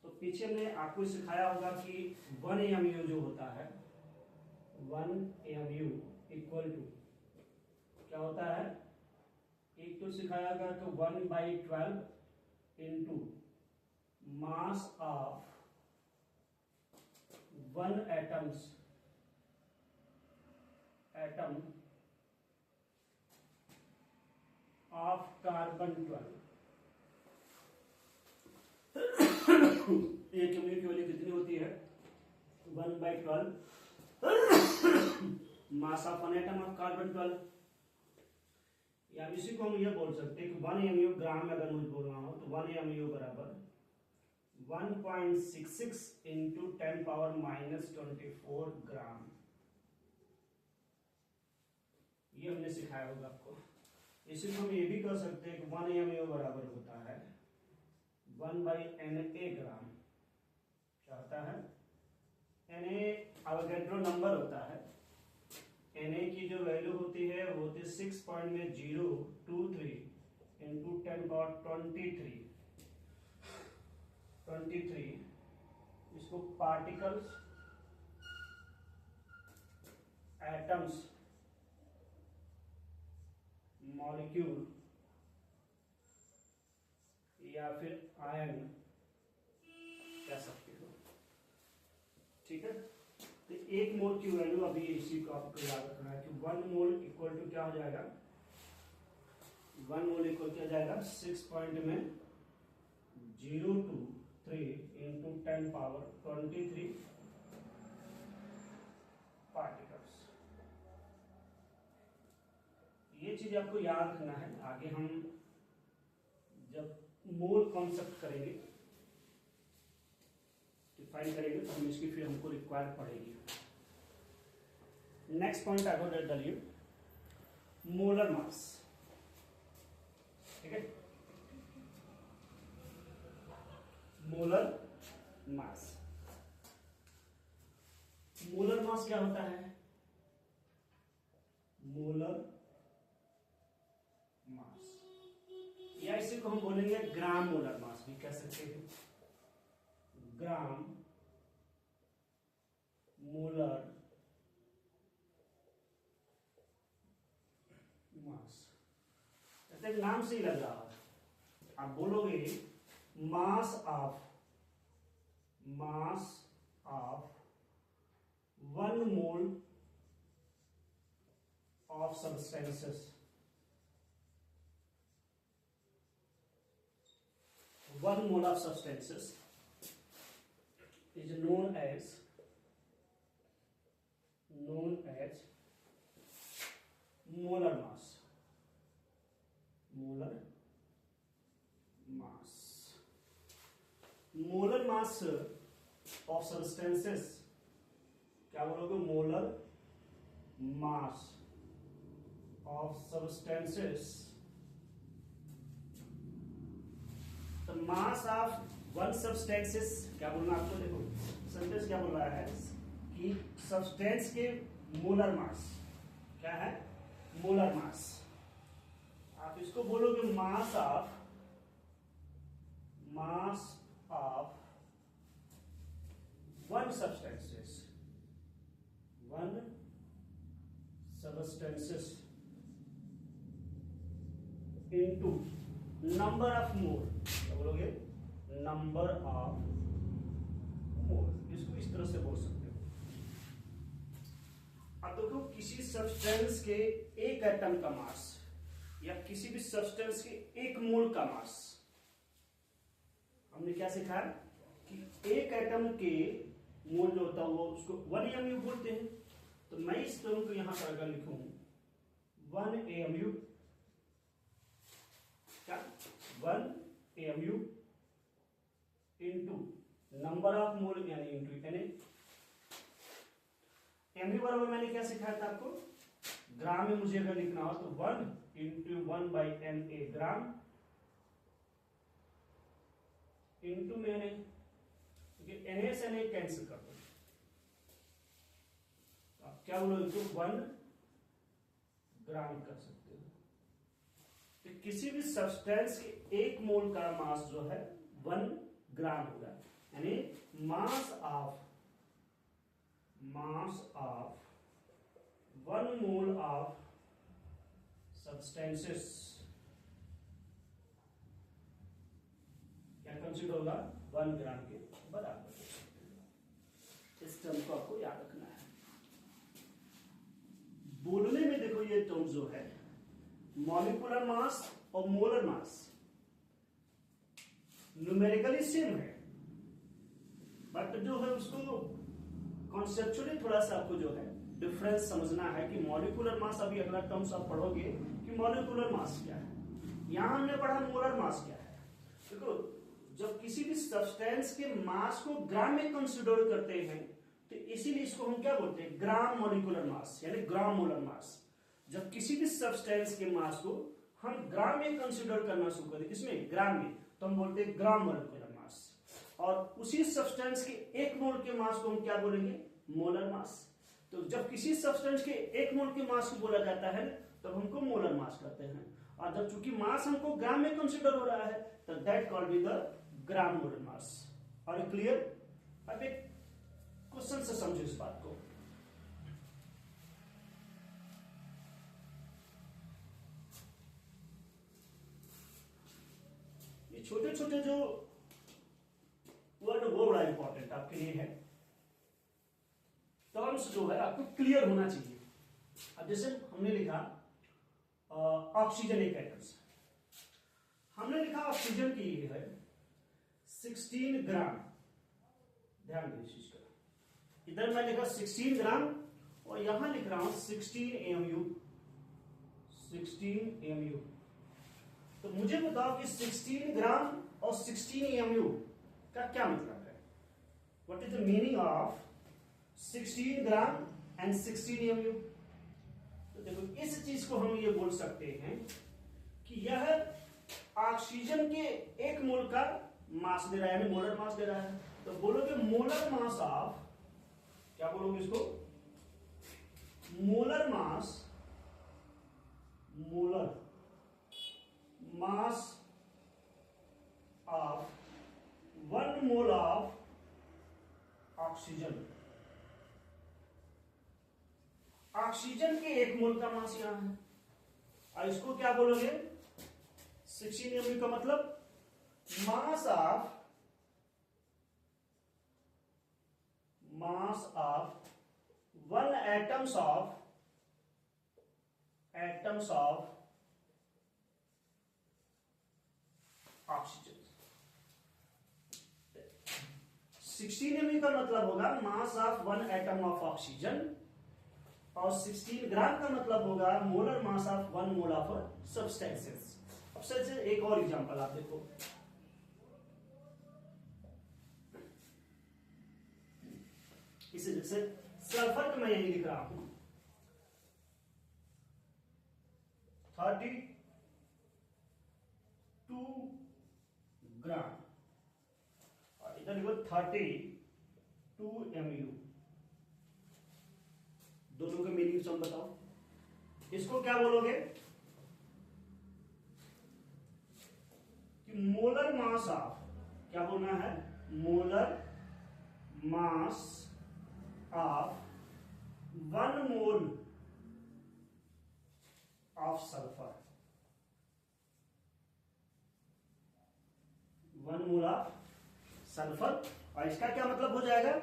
तो पीछे में आपको सिखाया होगा कि 1 AMU जो होता है 1 AMU इक्वल टू क्या होता है, एक तो सिखाया गया कि 1/12 into mass of 1 atom of carbon 12। एक यूनिट की वैल्यू कितनी होती है 1/12 mass of 1 atom of carbon 12। या इसी को हम ये बोल सकते हैं कि 1 AMU ग्राम में अगर मुझे बोलना हो तो 1 AMU बराबर 1.66 इंटू 10⁻⁻24 ग्राम। ये हमने सिखाया होगा आपको। इसी को हम ये भी कह सकते हैं कि 1 AMU बराबर होता है 1/Na ग्राम। क्या होता है, Na अवोगाड्रो नंबर होता है। Na की जो वैल्यू होती है वो होती है 6.023 इंटू 10⁻23। इसको पार्टिकल्स, एटम्स, मॉलिक्यूल या फिर आयन कह सकते हो। ठीक है, तो 1 मोल की वैल्यू अभी इसी को आपको याद रखना है कि 1 मोल इक्वल टू क्या हो जाएगा, 1 मोल इक्वल क्या जाएगा 6.023 इंटू 10⁻23 पार्टिकल्स। ये चीज आपको याद रखना है। आगे हम जब मोल कॉन्सेप्ट करेंगे, डिफाइन करेंगे, तो हम इसकी फिर हमको रिक्वायर पड़ेगी। नेक्स्ट पॉइंट आई गोट डालिए मोलर मास। ठीक है, मोलर मास। मोलर मास क्या होता है, मोलर मास या इसी को हम बोलेंगे ग्राम मोलर मास भी कह सकते हैं। ग्राम मोलर मास, नाम से ही लग रहा है। आप बोलोगे mass of 1 mole of substances, 1 mole of substances is known as molar mass. Molar mass. Molar mass of substances क्या बोलोगे, molar mass of substances, तो मास ऑफ 1 सब्सटेंसेस क्या बोलना आपको, देखो सेंटेंस क्या बोल रहा है कि सब्सटेंस के मोलर मास क्या है, मोलर मास। आप इसको बोलोगे mass of 1 substances into number of mole. क्या बोलोगे, नंबर ऑफ मोल। इसको इस तरह से बोल सकते हो। अब देखो किसी सब्सटेंस के एक एटम का मास या किसी भी सब्सटेंस के 1 मोल का मास, हमने क्या सीखा कि एक एटम के मोल जो होता है वो उसको 1 AMU बोलते हैं। तो मैं इस टर्म को यहां पर अगर लिखूं 1 AMU, क्या 1 AMU into number of mole यानी इंटू Na। MU बराबर मैंने क्या सिखाया था आपको, ग्राम में मुझे अगर लिखना हो तो 1 इंटू 1/Na ग्राम इंटू मैंने Na से Na कैंसिल कर दो, आप क्या बोलो इंटू 1 ग्राम कर सकते हो। तो किसी भी सब्सटेंस के 1 मोल का मास जो है 1 ग्राम होगा। यानी mass of 1 mole of substances क्या कंसिडर होगा 1 ग्राम के बराबर। इस टर्म को आपको याद रखना है। बोलने में देखो ये टर्म जो है मॉलिक्यूलर मास और मोलर मास न्यूमेरिकली सेम है, बट जो है उसको कॉन्सेप्चुअली थोड़ा सा आपको जो है डिफरेंस समझना है कि मॉलिक्यूलर मास, अभी अगला टर्म्स आप पढ़ोगे कि मॉलिक्यूलर मास क्या है, यहां हमने पढ़ा मोलर मास क्या है। देखो जब किसी भी सब्सटेंस के मास को ग्राम में कंसीडर करते हैं तो इसीलिए इसको हम क्या बोलते हैं ग्राम मॉलिक्यूलर मास यानी ग्राम मोलर मास। जब किसी भी सब्सटेंस के मास को हम ग्राम में कंसीडर करना शुरू करें, किसमें ग्राम में, तो हम बोलते हैं ग्राम मॉलिक्यूलर मास। और उसी सब्सटेंस के 1 मोल के मास को हम क्या बोलेंगे मोलर मास। तो जब किसी सब्सटेंस के 1 मोल के मास को बोला जाता है तब हमको मोलर मास कहते हैं, और जब चूंकि मास हमको ग्राम में कंसीडर हो रहा है तो that called be the gram molar mass. और क्लियर? अब एक क्वेश्चन से समझो इस बात को। ये छोटे छोटे जो वर्ड वो बड़ा इंपॉर्टेंट आपके लिए है, टर्म्स जो है आपको क्लियर होना चाहिए। अब जैसे हमने लिखा ऑक्सीजन एक एटम्स, हमने लिखा ऑक्सीजन की ये है 16 ग्राम, ध्यान दो इस चीज का, इधर मैं लिखा 16 ग्राम और यहां लिख रहा हूं 16 एमयू। 16 एमयू, तो मुझे बताओ कि 16 ग्राम और 16 एमयू का क्या मतलब है? What is the meaning of 16 gram and 16 MU? तो देखो इस चीज को हम ये बोल सकते हैं कि यह ऑक्सीजन के 1 मोल का मास दे रहा है, यानी मोलर मास दे रहा है। तो बोलोगे मोलर मास ऑफ, क्या बोलोगे इसको? Molar mass, molar mass of 1 mole of oxygen. Oxygen के 1 मोल का मास यहां है, और इसको क्या बोलोगे 16 एमयू का मतलब mass of 1 atoms of oxygen. 16 MU का मतलब होगा mass of 1 atom of oxygen, और 16 ग्राम का मतलब होगा molar mass of 1 mole of substances. अब सबसे एक और एग्जांपल आप देखो, इसे जैसे सल्फर को मैं यही लिख रहा हूं 32 ग्राम, और इधर लिखो 32 एमयू। दोनों के मीनिंग सम बताओ। इसको क्या बोलोगे कि मोलर मास ऑफ, क्या बोलना है molar mass of 1 mole of sulphur, 1 mole of sulphur. और इसका क्या मतलब हो जाएगा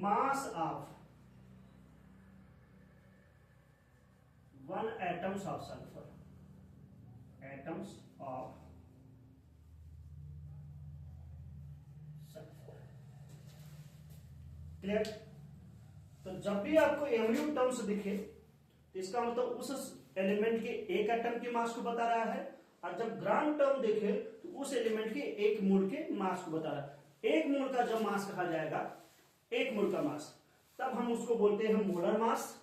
mass of 1 atoms of sulphur, atoms of sulphur. Clear? तो जब भी आपको एमयू टर्म्स दिखे तो इसका मतलब उस एलिमेंट के 1 एटम के मास को बता रहा है, और जब ग्राम टर्म देखे तो उस एलिमेंट के 1 मोल के मास को बता रहा है। 1 मोल का जब मास कहा जाएगा, 1 मोल का मास, तब हम उसको बोलते हैं मोलर मास।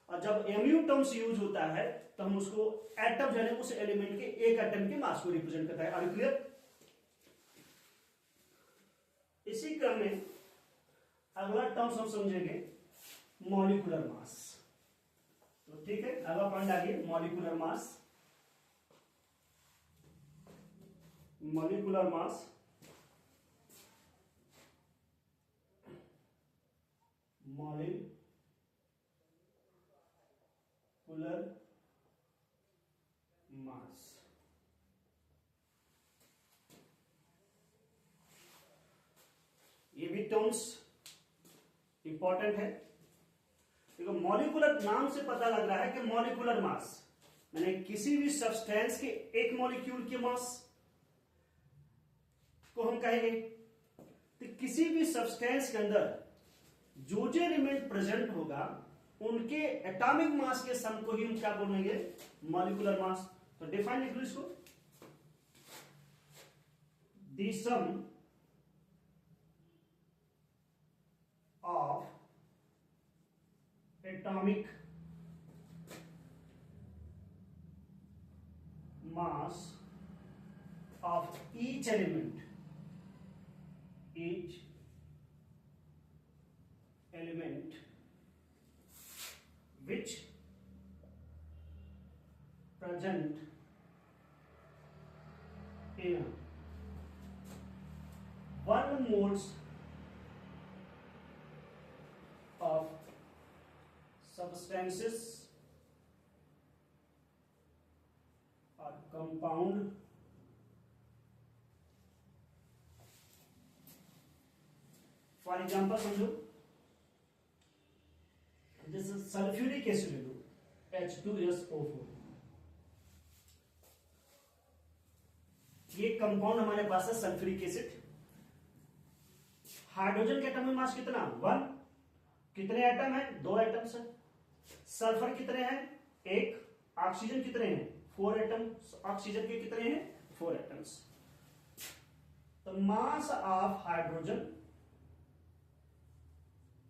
और जब एमयू टर्म्स यूज होता है तो हम उसको एटम यानी उस एलिमेंट के 1 एटम के मास को रिप्रेजेंट करता है। Are you clear? इसी क्रम में अगला टर्म्स हम समझेंगे मॉलिक्यूलर मास। तो ठीक है, अगला पॉइंट आ गया molecular mass. Molecular mass molecular mass. ये भी टर्म्स इंपॉर्टेंट है। देखो मॉलिक्यूलर नाम से पता लग रहा है कि मॉलिक्यूलर मास मैंने किसी भी सब्सटेंस के एक मॉलिक्यूल के मास को हम कहेंगे। तो किसी भी सब्सटेंस के अंदर जो एलिमेंट प्रेजेंट होगा उनके एटॉमिक मास के सम को ही हम क्या बोलेंगे, मॉलिक्यूलर मास। तो डिफाइन लिख लो इसको, the sum of atomic mass of each element which present in 1 moles of substances or compound for example समझो, जैसे सल्फ्यूरिक एसिड ले लो H2SO4, ये कंपाउंड हमारे पास है सल्फ्यूरिक एसिड। हाइड्रोजन के एटॉमिक मास कितना 1, कितने एटम है 2 एटम्स है। सल्फर कितने हैं 1, ऑक्सीजन कितने हैं 4 एटम, ऑक्सीजन के कितने हैं 4 एटम्स। तो मास ऑफ हाइड्रोजन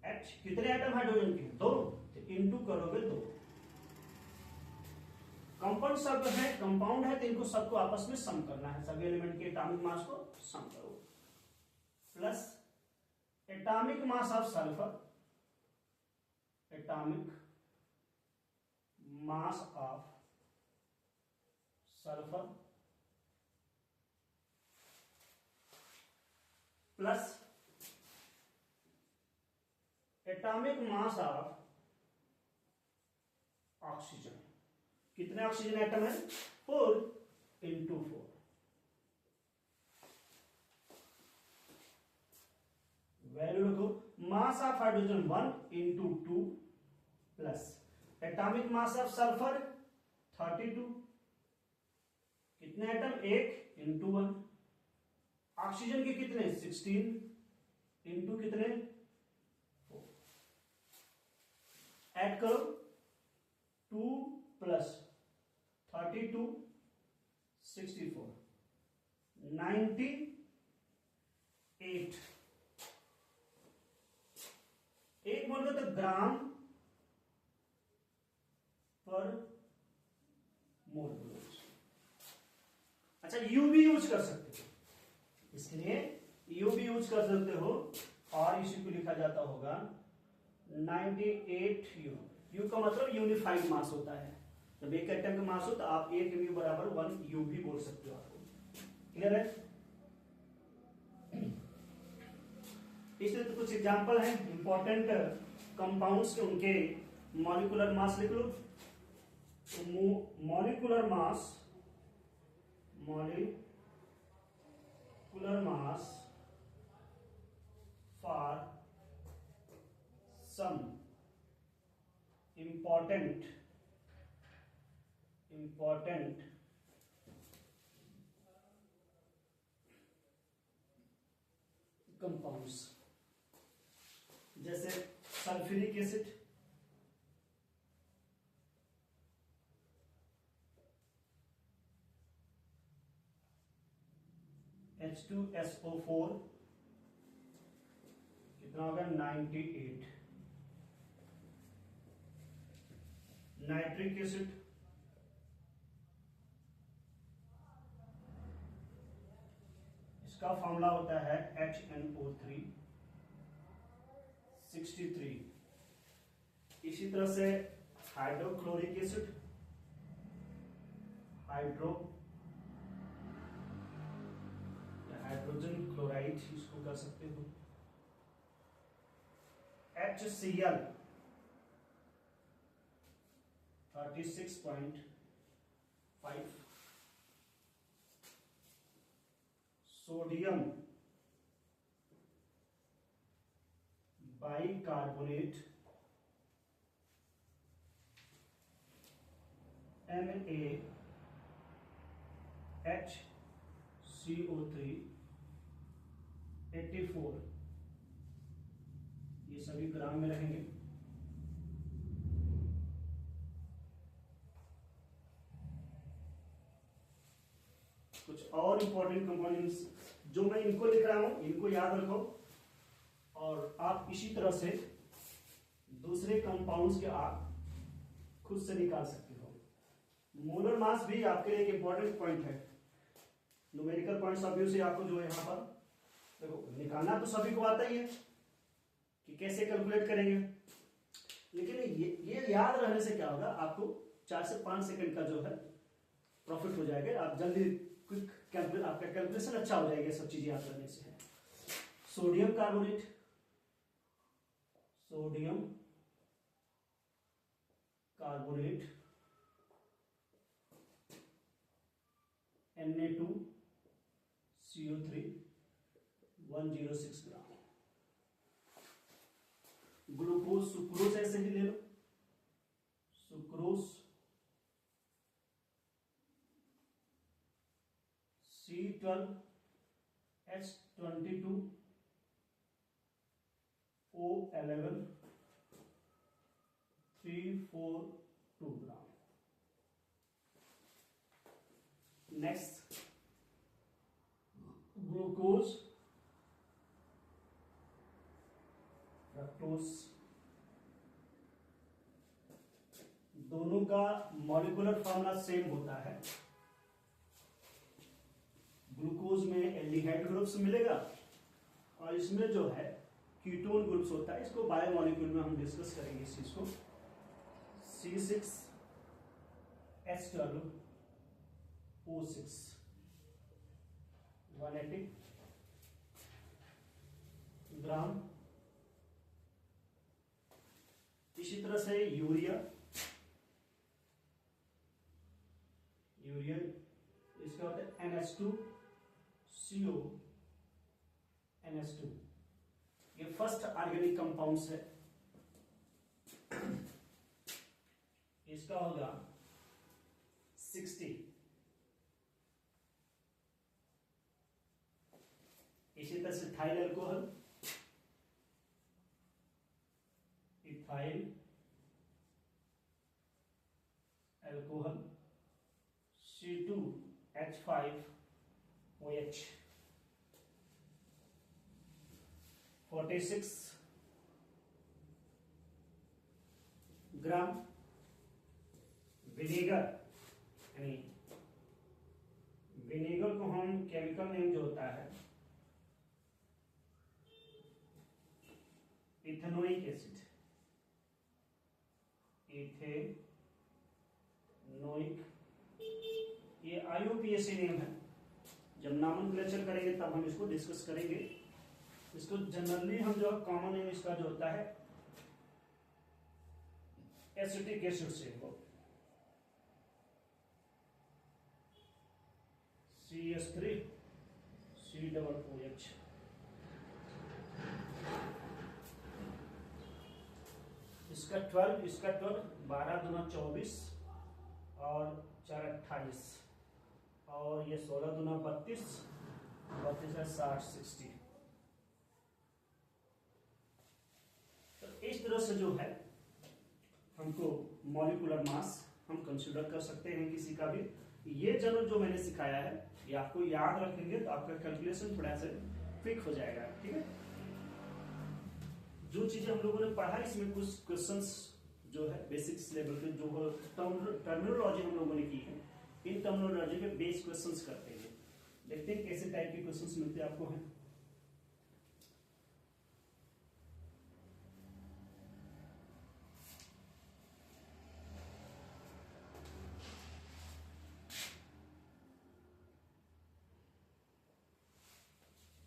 H, कितने एटम हाइड्रोजन के 2, तो इनटू करोगे 2। कंपाउंड सब है, कंपाउंड है तो इनको सबको आपस में सम करना है, सभी एलिमेंट के एटॉमिक मास को सम करो, plus atomic mass of sulphur, atomic mass of sulphur plus atomic mass of oxygen. कितने ऑक्सीजन एटम है 4 इंटू 4। वैल्यू रखो, mass of hydrogen 1 into 2 plus atomic mass of sulphur 32, कितने एटम 1 इंटू 1। ऑक्सीजन के कितने 16 into कितने 4। Add करो 2 plus 32 64 98। एक बोल रहे तो ग्राम पर मोल। अच्छा यू भी यूज कर सकते हो, इसलिए यू भी यूज कर सकते हो और इसी को लिखा जाता होगा 98 यू। यू का मतलब यूनिफाइड मास होता है, जब एक एटम का मास हो तो आप 1 म्यू बराबर 1 यू भी बोल सकते हो। आपको क्लियर है? इसलिए तो कुछ एग्जांपल हैं इंपॉर्टेंट कंपाउंड्स के, उनके मॉलिक्यूलर मास लिख लो। Molecular mass for some important compounds, जैसे सल्फ्यूरिक एसिड, H2SO4 कितना होगा 98। नाइट्रिक एसिड, इसका फॉर्मूला होता है HNO3 63। इसी तरह से हाइड्रोक्लोरिक एसिड, हाइड्रोजन क्लोराइड इसको कर सकते हो HCl 36.5, सोडियम बाइकार्बोनेट NaHCO3 84, ये सभी ग्राम में रहेंगे। कुछ और इंपॉर्टेंट कंपोनेंट्स जो मैं इनको लिख रहा हूं, इनको याद रखो और आप इसी तरह से दूसरे कंपाउंड्स के आप खुद से निकाल सकते हो। मोलर मास भी आपके लिए एक इंपॉर्टेंट पॉइंट है। न्यूमेरिकल पॉइंट्स ऑफ व्यू से आपको जो है यहां पर देखो निकालना तो सभी को आता ही है कि कैसे कैलकुलेट करेंगे, लेकिन ये याद रहने से क्या होगा, आपको 4 से 5 सेकंड का जो है प्रॉफिट हो जाएगा। आप जल्दी क्विक कैलकुलेट, आपका कैलकुलेशन अच्छा हो जाएगा सब चीजें याद करने से। Sodium carbonate, sodium carbonate Na2CO3 106 ग्राम। ग्लूकोज, सुक्रोज ऐसे ही ले लो, सुक्रोज C12H22O11 342 ग्राम। नेक्स्ट ग्लूकोज, फ्रक्टोज, दोनों का मॉलिक्यूलर फॉर्मूला सेम होता है। ग्लूकोज में एल्डिहाइड ग्रुप्स मिलेगा और इसमें जो है कीटोन ग्रुप्स होता है। इसको बायोमॉलिक्यूल में हम डिस्कस करेंगे इस चीज को। C6H12O6 180 ग्राम। इसी तरह से यूरिया, इसका होता है NH2CO NH2, ये फर्स्ट ऑर्गेनिक कंपाउंड्स है। इसका होगा 60। इसी तरह से ethyl alcohol, ethyl alcohol C2H5OH 46 ग्राम। विनेगर, यानी विनेगर को हम केमिकल नेम जो होता है इथेनोइक एसिड, इथेनोइक, ये IUPAC नेम है। जब नॉमेनक्लेचर करेंगे तब हम इसको डिस्कस करेंगे। इसको जनरली हम जो कॉमन नेम इसका जो होता है एसिटिक एसिड से हो, CS3COOH। इसका 12 12 दूना 24 और 4 28 और ये 16 दूना 32 है 60 60। तो इस तरह से जो है हमको मॉलिक्यूलर मास हम कंसीडर कर सकते हैं किसी का भी। ये जनरल जो मैंने सिखाया है ये आपको याद रखेंगे तो आपका कैलकुलेशन थोड़ा सा क्विक हो जाएगा। ठीक है, जो चीजें हम लोगों ने पढ़ा इसमें कुछ क्वेश्चंस जो है बेसिक्स लेवल के जो टर्मिनोलॉजी हम लोगों ने की है, इन टर्मिनोलॉजी पे बेस क्वेश्चंस करते हैं। देखते हैं कैसे टाइप के क्वेश्चंस मिलते हैं आपको हैं।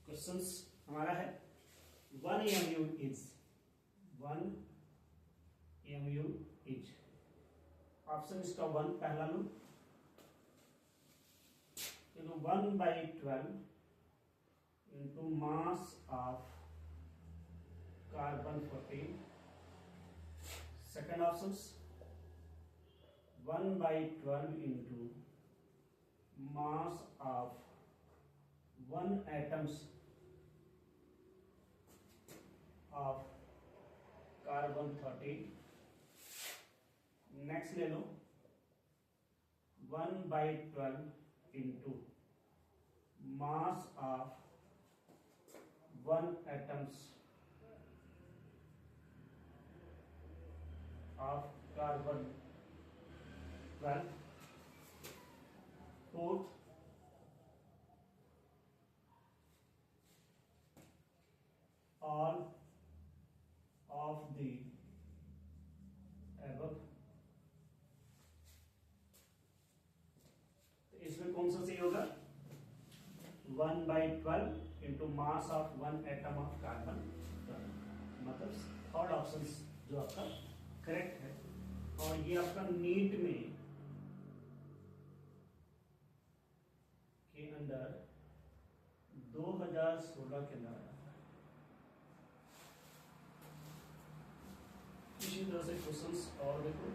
क्वेश्चंस हमारा है 1 AMU is 1 mu each। Option इसका 1 पहला लो, 1/12 into mass of carbon 14। second options 1/12 into mass of 1 atoms of carbon 13। Next ले लो 1/12 into mass of 1 atoms of carbon 12। fourth all of the above। इसमें कौन सा सही होगा? 1/12 into mass of 1 atom of carbon, मतलब third option जो आपका correct है। और ये आपका नीट में के अंदर 2016 के अंदर इसी तरह से क्वेश्चंस और देखो।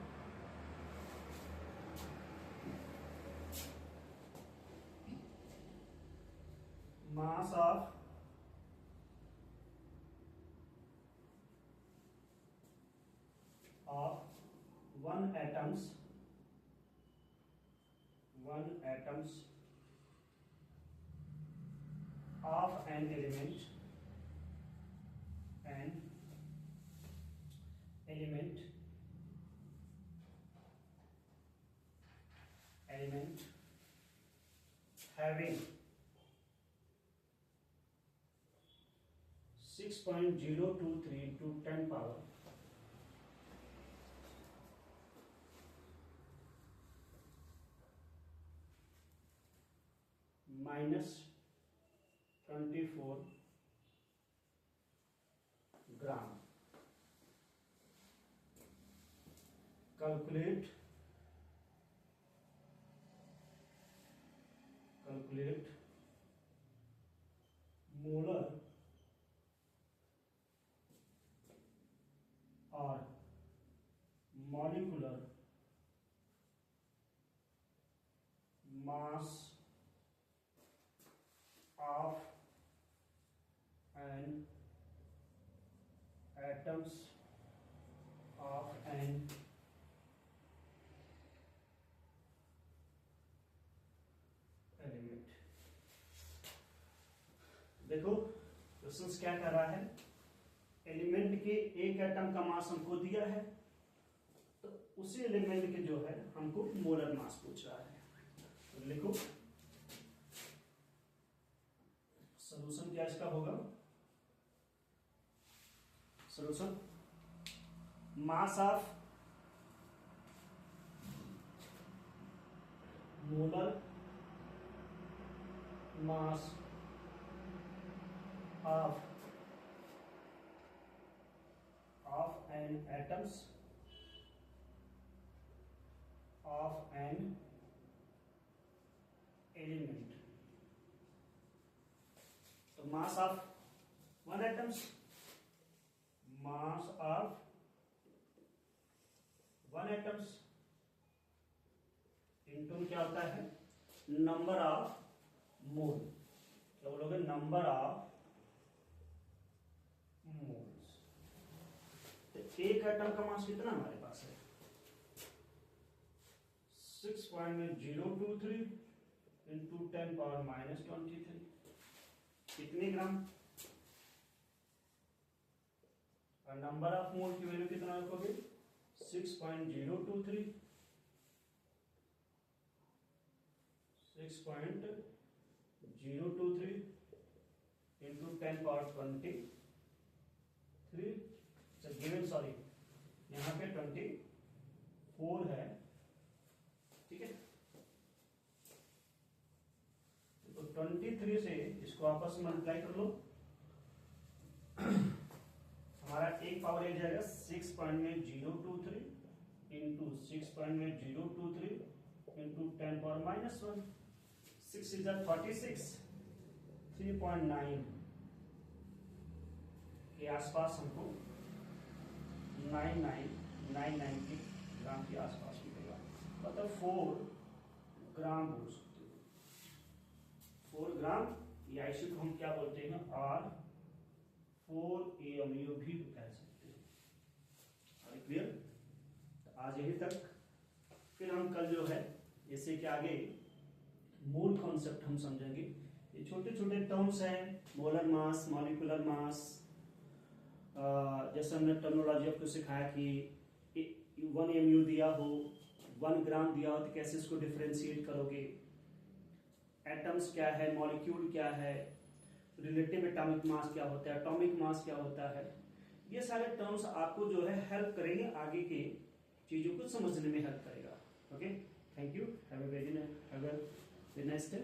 mass of 1 atoms of an element having 6.023 into 10 power -24 gram. calculate molar or molecular mass of an atoms of an element. देखो क्वेश्चन क्या कर रहा है, एलिमेंट के एक एटम का मास हमको दिया है, तो उसी एलिमेंट के जो है हमको मोलर मास पूछ रहा है। तो लिखो सॉल्यूशन क्या इसका होगा। Solution mass of molar mass of an atoms of an element। तो mass of 1 atoms, mass of 1 atoms into क्या होता है, नंबर ऑफ मोल। क्या बोलोगे? Number of moles. तो एक एटम का मास कितना हमारे पास है? 6.023 इंटू 10 पावर -23। कितने ग्राम? और नंबर ऑफ मोल की वैल्यू कितना रखोगे? 6.023 into 10 पावर 23। गिवन, सॉरी यहाँ पे 24 है, ठीक है। तो 23 से इसको आपस में मल्टीप्लाई कर लो। हमारे हमारा एक पावर एक जाएगा 6.023 इंटू 6.023 इंटू 10⁻⁻1, 6 is 36, 3.9 के आसपास हमको 9990 ग्राम के आसपास निकलेगा, मतलब 4 ग्राम बोल सकते हो, 4 ग्राम, या इसी को हम क्या बोलते हैं R4 भी कह सकते हैं। क्लियर? तो आज यही तक, फिर हम कल जो है इससे के आगे मूल कॉन्सेप्ट हम समझेंगे। ये छोटे छोटे टर्म्स हैं, मोलर मास, मॉलिक्यूलर मास, जैसे हमने टर्मिनोलॉजी आपको सिखाया कि 1 mu दिया हो, 1 ग्राम दिया हो तो कैसे इसको डिफरेंशिएट करोगे, एटम्स क्या है, मॉलिक्यूल क्या है, रिलेटिव एटॉमिक मास क्या होता है, एटॉमिक मास क्या होता है, ये सारे टर्म्स आपको जो है हेल्प करेंगे, आगे के चीजों को समझने में हेल्प करेगा। Okay, thank you, have a very nice day.